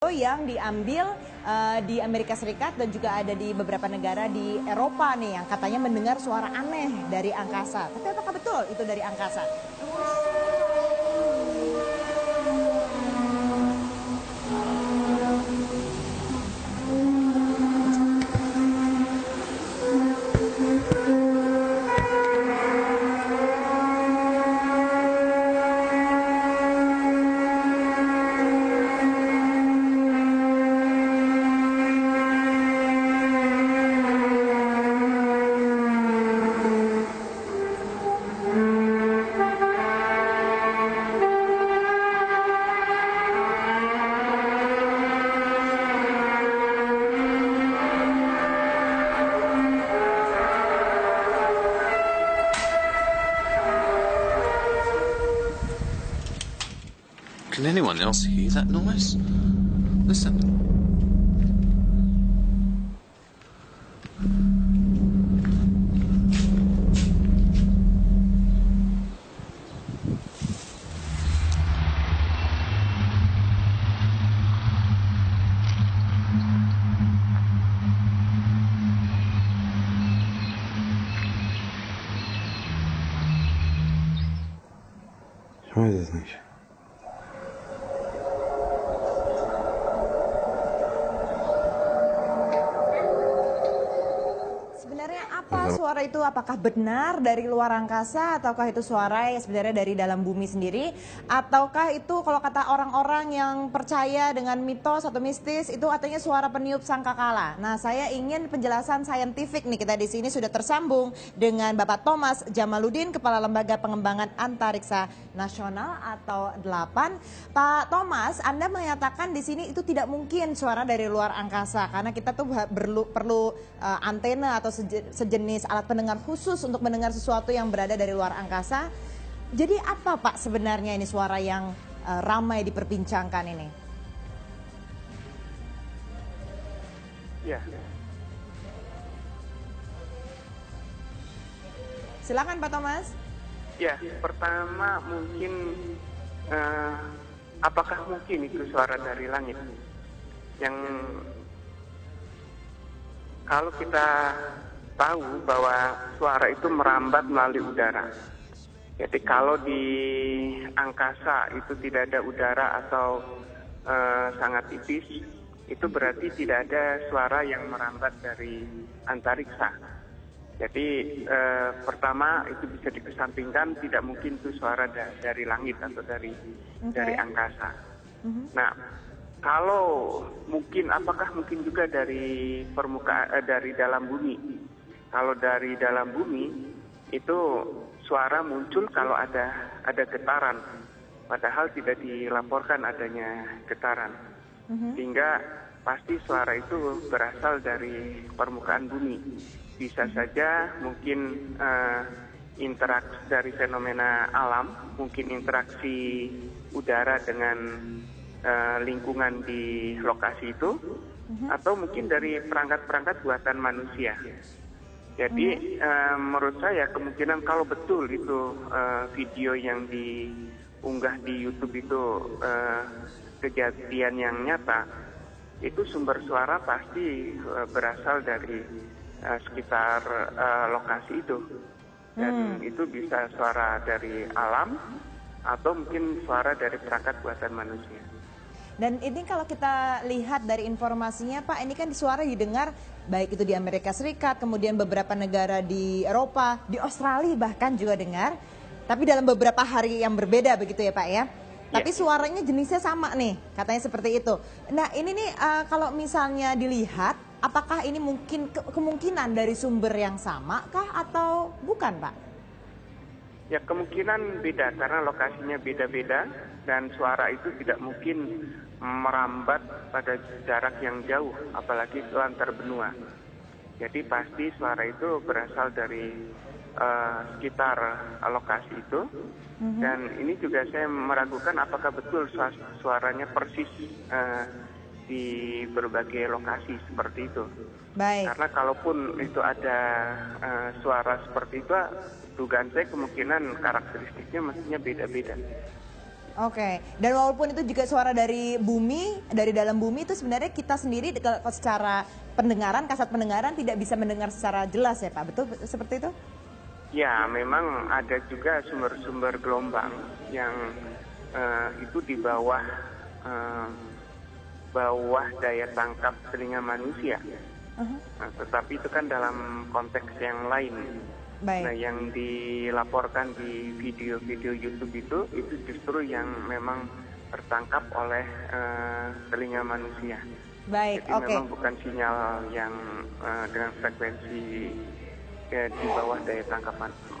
yang diambil di Amerika Serikat dan juga ada di beberapa negara di Eropa nih yang katanya mendengar suara aneh dari angkasa. Tapi apakah betul itu dari angkasa? Can anyone else hear that noise? Listen. What is this? Sebenarnya apa suara itu? Apakah benar dari luar angkasa ataukah itu suara yang sebenarnya dari dalam bumi sendiri? Ataukah itu kalau kata orang-orang yang percaya dengan mitos atau mistis itu katanya suara peniup sangkakala. Nah, saya ingin penjelasan saintifik nih. Kita di sini sudah tersambung dengan Bapak Thomas Jamaludin, Kepala Lembaga Pengembangan Antariksa Nasional atau 8. Pak Thomas, Anda menyatakan di sini itu tidak mungkin suara dari luar angkasa karena kita tuh perlu antena atau sejenis alat pendengar khusus untuk mendengar sesuatu yang berada dari luar angkasa. Jadi apa Pak sebenarnya ini suara yang ramai diperbincangkan ini? Ya. Silakan Pak Thomas. Ya, pertama mungkin apakah mungkin itu suara dari langit? Yang kalau kita tahu bahwa suara itu merambat melalui udara. Jadi kalau di angkasa itu tidak ada udara atau sangat tipis, itu berarti tidak ada suara yang merambat dari antariksa. Jadi pertama itu bisa dikesampingkan, tidak mungkin itu suara dari langit atau dari angkasa. Nah, kalau mungkin, apakah mungkin juga dari permukaan dari dalam bumi? Kalau dari dalam bumi itu suara muncul kalau ada getaran, padahal tidak dilaporkan adanya getaran, sehingga pasti suara itu berasal dari permukaan bumi. Bisa saja mungkin interaksi dari fenomena alam, mungkin interaksi udara dengan lingkungan di lokasi itu, atau mungkin dari perangkat-perangkat buatan manusia. Jadi menurut saya kemungkinan kalau betul itu video yang diunggah di YouTube itu kejadian yang nyata, itu sumber suara pasti berasal dari sekitar lokasi itu. Dan itu bisa suara dari alam atau mungkin suara dari perangkat buatan manusia. Dan ini kalau kita lihat dari informasinya Pak, ini kan suara didengar baik itu di Amerika Serikat, kemudian beberapa negara di Eropa, di Australia bahkan juga dengar. Tapi dalam beberapa hari yang berbeda begitu ya Pak ya. Tapi suaranya jenisnya sama nih, katanya seperti itu. Nah ini nih kalau misalnya dilihat, apakah ini mungkin kemungkinan dari sumber yang sama kah atau bukan Pak? Ya kemungkinan beda karena lokasinya beda-beda dan suara itu tidak mungkin merambat pada jarak yang jauh, apalagi ke antar benua. Jadi pasti suara itu berasal dari sekitar lokasi itu. Dan ini juga saya meragukan apakah betul suaranya persis di berbagai lokasi seperti itu. Baik. Karena kalaupun itu ada suara seperti itu, dugaan saya kemungkinan karakteristiknya mestinya beda-beda. Oke, dan walaupun itu juga suara dari bumi, dari dalam bumi itu sebenarnya kita sendiri secara pendengaran, kasat pendengaran tidak bisa mendengar secara jelas ya Pak, betul seperti itu? Ya, memang ada juga sumber-sumber gelombang yang itu di bawah daya tangkap telinga manusia. Nah, tetapi itu kan dalam konteks yang lain. Baik. Nah, yang dilaporkan di video-video YouTube itu justru yang memang tertangkap oleh telinga manusia. Baik, Jadi oke. memang bukan sinyal yang dengan frekuensi di bawah daya tangkap manusia.